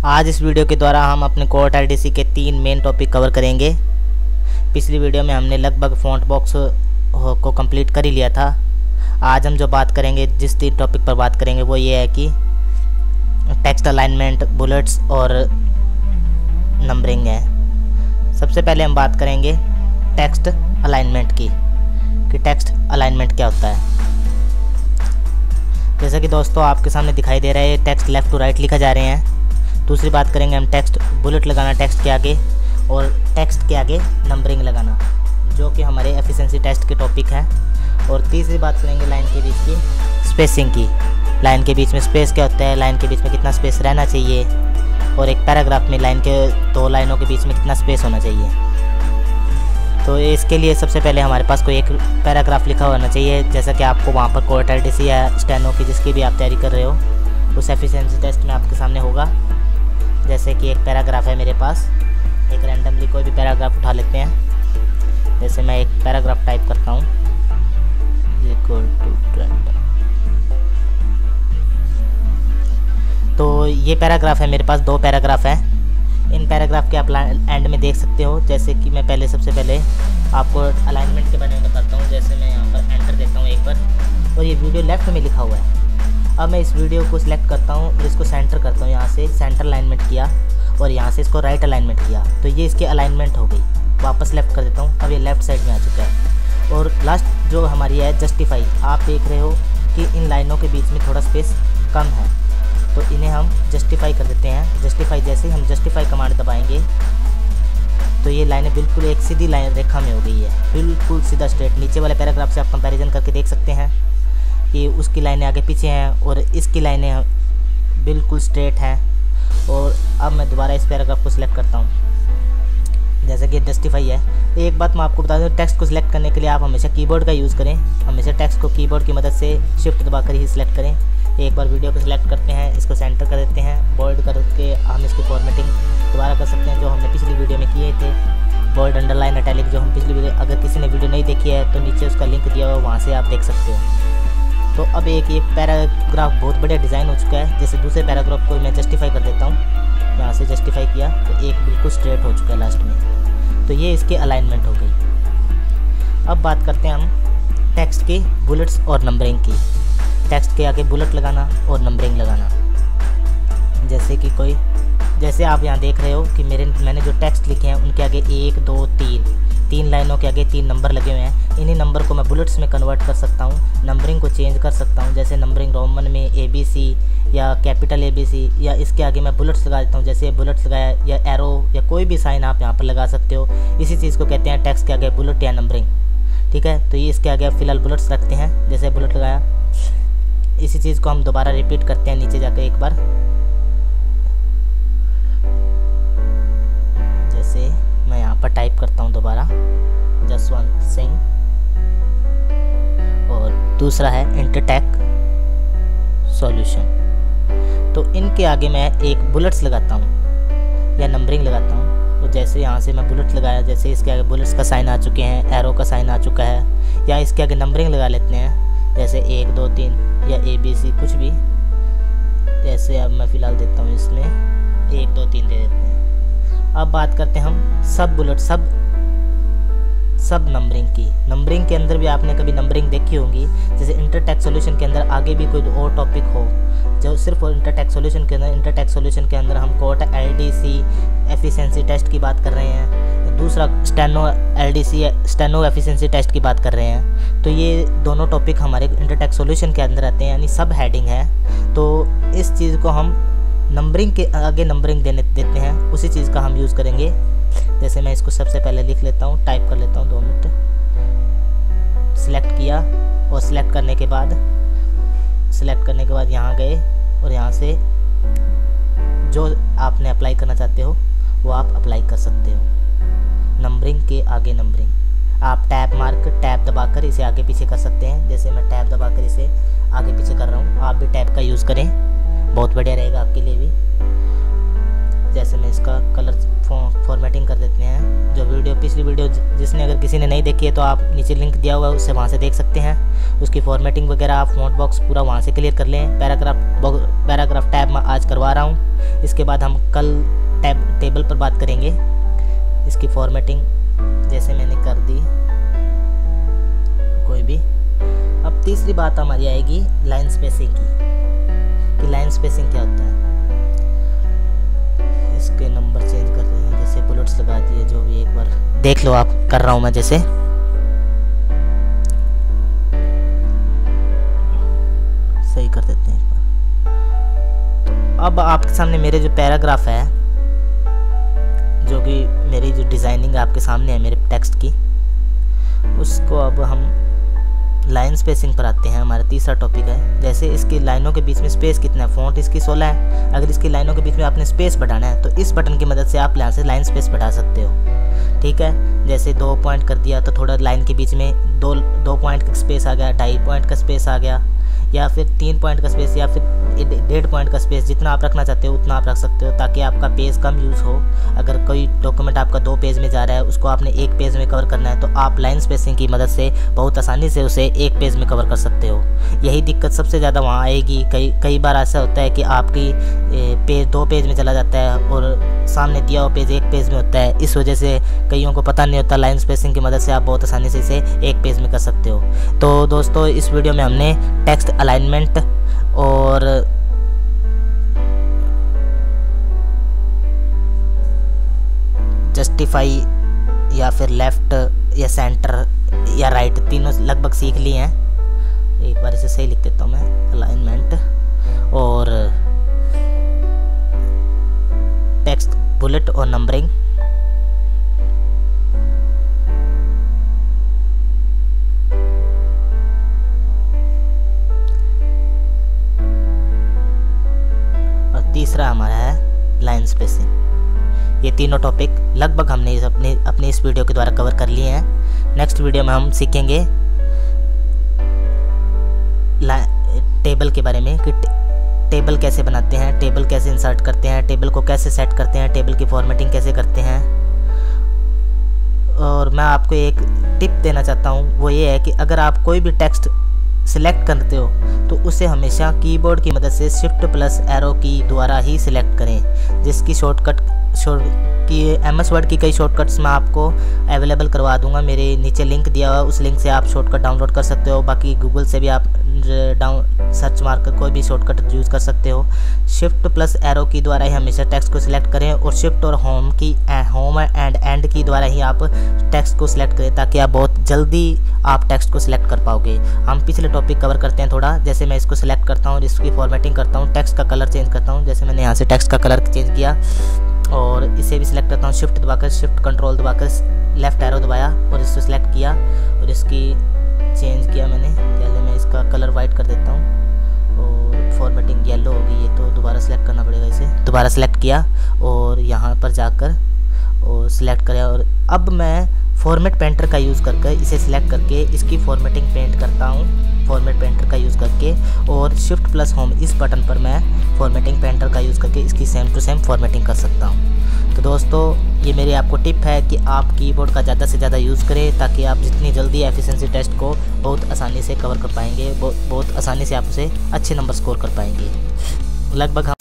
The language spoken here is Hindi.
आज इस वीडियो के द्वारा हम अपने कोर्ट एलडीसी के 3 मेन टॉपिक कवर करेंगे। पिछली वीडियो में हमने लगभग फॉन्ट बॉक्स को कंप्लीट कर ही लिया था। आज हम जो बात करेंगे, जिस 3 टॉपिक पर बात करेंगे वो ये है कि टेक्स्ट अलाइनमेंट, बुलेट्स और नंबरिंग है। सबसे पहले हम बात करेंगे टेक्स्ट अलाइनमेंट की, कि टेक्स्ट अलाइनमेंट क्या होता है। जैसा कि दोस्तों आपके सामने दिखाई दे रहा है, टेक्स्ट लेफ़्ट टू राइट लिखा जा रहे हैं। दूसरी बात करेंगे हम टेक्स्ट बुलेट लगाना टेक्स्ट के आगे, और टेक्स्ट के आगे नंबरिंग लगाना, जो कि हमारे एफिशिएंसी टेस्ट के टॉपिक हैं। और तीसरी बात करेंगे लाइन के बीच की स्पेसिंग की। लाइन के बीच में स्पेस क्या होता है, लाइन के बीच में कितना स्पेस रहना चाहिए, और एक पैराग्राफ में लाइन के 2 लाइनों के बीच में कितना स्पेस होना चाहिए। तो इसके लिए सबसे पहले हमारे पास कोई एक पैराग्राफ लिखा होना चाहिए, जैसा कि आपको वहाँ पर कोर्ट एलडीसी या स्टेनो की जिसकी भी आप तैयारी कर रहे हो उस एफिशिएंसी टेस्ट में आपके सामने होगा। जैसे कि एक पैराग्राफ है मेरे पास, एक रैंडमली कोई भी पैराग्राफ उठा लेते हैं। जैसे मैं एक पैराग्राफ टाइप करता हूँ, तो ये पैराग्राफ है मेरे पास, 2 पैराग्राफ हैं। इन पैराग्राफ के आप एंड में देख सकते हो। जैसे कि मैं सबसे पहले आपको अलाइनमेंट के बारे में बताता हूँ। जैसे मैं यहाँ पर एंटर देता हूँ एक बार, और ये वीडियो लेफ्ट में लिखा हुआ है। अब मैं इस वीडियो को सिलेक्ट करता हूँ और इसको सेंटर करता हूँ, यहाँ से सेंटर अलाइनमेंट किया और यहाँ से इसको राइट अलाइनमेंट किया, तो ये इसकी अलाइनमेंट हो गई। वापस लेफ़्ट कर देता हूँ, अब ये लेफ़्ट साइड में आ चुका है। और लास्ट जो हमारी है जस्टिफाई, आप देख रहे हो कि इन लाइनों के बीच में थोड़ा स्पेस कम है, तो इन्हें हम जस्टिफाई कर देते हैं। जस्टिफाई, जैसे ही हम जस्टिफाई कमांड दबाएंगे तो ये लाइनें बिल्कुल एक सीधी लाइन रेखा में हो गई है, बिल्कुल सीधा स्ट्रेट। नीचे वाले पैराग्राफ से आप कंपैरिजन करके देख सकते हैं कि उसकी लाइनें आगे पीछे हैं और इसकी लाइनें बिल्कुल स्ट्रेट हैं। और अब मैं दोबारा इस पैराग्राफ को सिलेक्ट करता हूँ, जैसे कि जस्टिफाई है। एक बात मैं आपको बता दूँ, टेक्स्ट को सिलेक्ट करने के लिए आप हमेशा कीबोर्ड का यूज़ करें। हमेशा टेक्स्ट को कीबोर्ड की मदद से शिफ्ट दबाकर ही सिलेक्ट करें। एक बार वीडियो को सिलेक्ट करते हैं, इसको सेंटर कर देते हैं, बोल्ड करके हम इसकी फॉर्मेटिंग दोबारा कर सकते हैं, जो हमने पिछली वीडियो में किए थे। बोल्ड, अंडरलाइन, इटैलिक, जो हम पिछली वीडियो, अगर किसी ने वीडियो नहीं देखी है तो नीचे उसका लिंक दिया हुआ है, वहाँ से आप देख सकते हो। तो अब एक ये पैराग्राफ बहुत बढ़िया डिज़ाइन हो चुका है। जैसे दूसरे पैराग्राफ को मैं जस्टिफाई कर देता हूँ, यहाँ से जस्टिफाई किया तो एक बिल्कुल स्ट्रेट हो चुका है लास्ट में, तो ये इसकी अलाइनमेंट हो गई। अब बात करते हैं हम टेक्स्ट की बुलेट्स और नंबरिंग की। टेक्स्ट के आगे बुलेट लगाना और नंबरिंग लगाना। जैसे आप यहाँ देख रहे हो कि मैंने जो टेक्स्ट लिखे हैं उनके आगे 1, 2, 3 लाइनों के आगे 3 नंबर लगे हुए हैं। इन्हीं नंबर को मैं बुलेट्स में कन्वर्ट कर सकता हूँ, नंबरिंग को चेंज कर सकता हूँ। जैसे नंबरिंग रोमन में ABC या कैपिटल ABC, या इसके आगे मैं बुलेट्स लगा देता हूँ, जैसे बुलेट्स लगाया, या एरो या कोई भी साइन आप यहाँ पर लगा सकते हो। इसी चीज़ को कहते हैं टेक्स्ट के आगे बुलेट या नंबरिंग, ठीक है। तो ये इसके आगे फ़िलहाल बुलेट्स रखते हैं, जैसे बुलेट लगाया। इसी चीज़ को हम दोबारा रिपीट करते हैं नीचे जाकर एक बार। जैसे मैं यहाँ पर टाइप करता हूँ दोबारा, जसवंत सिंह, और दूसरा है इंटरटेक सॉल्यूशन। तो इनके आगे मैं एक बुलेट्स लगाता हूँ या नंबरिंग लगाता हूँ। तो जैसे यहाँ से मैं बुलेट लगाया, जैसे इसके आगे बुलेट्स का साइन आ चुके हैं, एरो का साइन आ चुका है, या इसके आगे नंबरिंग लगा लेते हैं, जैसे 1, 2, 3 या ABC कुछ भी। जैसे अब मैं फ़िलहाल देता हूँ इसमें 1, 2, 3 दे देते हैं। अब बात करते हैं हम सब बुलेट, सब नंबरिंग की। नंबरिंग के अंदर भी आपने कभी नंबरिंग देखी होगी, जैसे इंटरटेक्स्ट सॉल्यूशन के अंदर आगे भी कोई और टॉपिक हो, जो सिर्फ इंटरटेक्स्ट सॉल्यूशन के अंदर हम कोर्ट एलडीसी एफिशिएंसी टेस्ट की बात कर रहे हैं, दूसरा steno LDC steno efficiency test की बात कर रहे हैं। तो ये दोनों टॉपिक हमारे इंटरटेक्स्ट सॉल्यूशन के अंदर आते हैं, यानी सब हेडिंग है। तो इस चीज़ को हम नंबरिंग के आगे नंबरिंग देते हैं, उसी चीज़ का हम यूज़ करेंगे। जैसे मैं इसको सबसे पहले लिख लेता हूँ, टाइप कर लेता हूँ, 2 मिनट। सिलेक्ट किया, और सिलेक्ट करने के बाद यहाँ गए, और यहाँ से जो आपने अप्लाई करना चाहते हो वो आप अप्लाई कर सकते हो। नंबरिंग के आगे नंबरिंग, आप टैब दबाकर इसे आगे पीछे कर सकते हैं। जैसे मैं टैब दबाकर इसे आगे पीछे कर रहा हूँ, आप भी टैब का यूज़ करें, बहुत बढ़िया रहेगा आपके लिए भी। जैसे मैं इसका कलर फॉर्मेटिंग कर देते हैं, जो वीडियो पिछली वीडियो जिसने अगर किसी ने नहीं देखी है तो आप नीचे लिंक दिया हुआ है उससे वहाँ से देख सकते हैं। उसकी फॉर्मेटिंग वगैरह आप फॉन्ट बॉक्स पूरा वहाँ से क्लियर कर लें। पैराग्राफ टैब मैं आज करवा रहा हूँ, इसके बाद हम कल टेबल पर बात करेंगे। इसकी फॉर्मेटिंग जैसे मैंने कर दी कोई भी। अब तीसरी बात हमारी आएगी लाइन स्पेसिंग की, कि लाइन स्पेसिंग क्या होता है। इसके नंबर चेंज कर रहे हैं, जैसे बुलेट्स लगा दिए, जो भी एक बार देख लो, आप कर रहा हूँ मैं जैसे। सही कर देते हैं एक बार। तो अब आपके सामने मेरे जो पैराग्राफ है, जो कि मेरी जो डिज़ाइनिंग आपके सामने है मेरे टेक्स्ट की, उसको अब हम लाइन स्पेसिंग पर आते हैं। हमारा तीसरा टॉपिक है, जैसे इसकी लाइनों के बीच में स्पेस कितना है। फ़ॉन्ट इसकी 16 है, अगर इसकी लाइनों के बीच में आपने स्पेस बढ़ाना है तो इस बटन की मदद से आप यहाँ से लाइन स्पेस बढ़ा सकते हो। ठीक है, जैसे 2 पॉइंट कर दिया तो थोड़ा लाइन के बीच में 2 पॉइंट का स्पेस आ गया, 2.5 पॉइंट का स्पेस आ गया, या फिर 3 पॉइंट का स्पेस, या फिर 1.5 पॉइंट का स्पेस। जितना आप रखना चाहते हो उतना आप रख सकते हो, ताकि आपका पेज कम यूज़ हो। अगर कोई डॉक्यूमेंट आपका 2 पेज में जा रहा है, उसको आपने 1 पेज में कवर करना है, तो आप लाइन स्पेसिंग की मदद से बहुत आसानी से उसे 1 पेज में कवर कर सकते हो। यही दिक्कत सबसे ज़्यादा वहाँ आएगी। कई बार ऐसा होता है कि आपकी पेज 2 पेज में चला जाता है और सामने दिया हुआ पेज 1 पेज में होता है। इस वजह से कईयों को पता नहीं होता। लाइन स्पेसिंग की मदद से आप बहुत आसानी से इसे 1 पेज में कर सकते हो। तो दोस्तों, इस वीडियो में हमने टेक्स्ट अलाइनमेंट और जस्टिफाई या फिर लेफ़्ट या सेंटर या राइट, तीनों लगभग सीख लिए हैं। एक बार इसे सही लिख देता हूँ मैं, अलाइनमेंट और टेक्स्ट बुलेट और नंबरिंग। और तीसरा हमारा है लाइन स्पेसिंग। ये तीनों टॉपिक लगभग हमने अपने इस वीडियो के द्वारा कवर कर लिए हैं। नेक्स्ट वीडियो में हम सीखेंगे टेबल के बारे में, कि टेबल कैसे बनाते हैं, टेबल कैसे इंसर्ट करते हैं, टेबल को कैसे सेट करते हैं, टेबल की फॉर्मेटिंग कैसे करते हैं। और मैं आपको एक टिप देना चाहता हूँ, वो ये है कि अगर आप कोई भी टेक्स्ट सिलेक्ट करते हो तो उसे हमेशा कीबोर्ड की मदद से Shift+Arrow की द्वारा ही सिलेक्ट करें, जिसकी MS वर्ड की कई शॉर्टकट्स मैं आपको अवेलेबल करवा दूंगा। मेरे नीचे लिंक दिया हुआ है, उस लिंक से आप शॉर्टकट डाउनलोड कर सकते हो। बाकी गूगल से भी आप सर्च मार कर कोई भी शॉर्टकट यूज़ कर सकते हो। Shift+Arrow की द्वारा ही हमेशा टेक्स्ट को सिलेक्ट करें, और शिफ्ट और होम एंड एंड की द्वारा ही आप टेक्स्ट को सिलेक्ट करें, ताकि आप बहुत जल्दी आप टेक्स्ट को सिलेक्ट कर पाओगे। हम पिछले टॉपिक कवर करते हैं थोड़ा। जैसे मैं इसको सिलेक्ट करता हूँ और इसकी फॉर्मेटिंग करता हूँ, टेक्स्ट का कलर चेंज करता हूँ। जैसे मैंने यहाँ से टेक्स्ट का कलर चेंज किया और इसे भी सिलेक्ट करता हूँ। शिफ्ट दबाकर, शिफ्ट कंट्रोल दबाकर लेफ़्ट एरो दबाया और इसको सिलेक्ट किया और इसकी चेंज किया मैंने। पहले मैं इसका कलर वाइट कर देता हूँ और फॉर्मेटिंग येलो होगी, ये तो दोबारा सेलेक्ट करना पड़ेगा। इसे दोबारा सेलेक्ट किया और यहाँ पर जाकर और सिलेक्ट करा, और अब मैं फॉर्मेट पेंटर का यूज़ करके इसे सिलेक्ट करके इसकी फॉर्मेटिंग पेंट करता हूँ। फॉर्मेट पेंटर का यूज़ करके और Shift+Home इस बटन पर मैं फॉर्मेटिंग पेंटर का यूज़ करके इसकी सेम टू सेम फॉर्मेटिंग कर सकता हूँ। तो दोस्तों, ये मेरी आपको टिप है कि आप कीबोर्ड का ज़्यादा से ज़्यादा यूज़ करें, ताकि आप जितनी जल्दी एफिशिएंसी टेस्ट को बहुत आसानी से कवर कर पाएंगे, बहुत आसानी से आप उसे अच्छे नंबर स्कोर कर पाएंगे। लगभग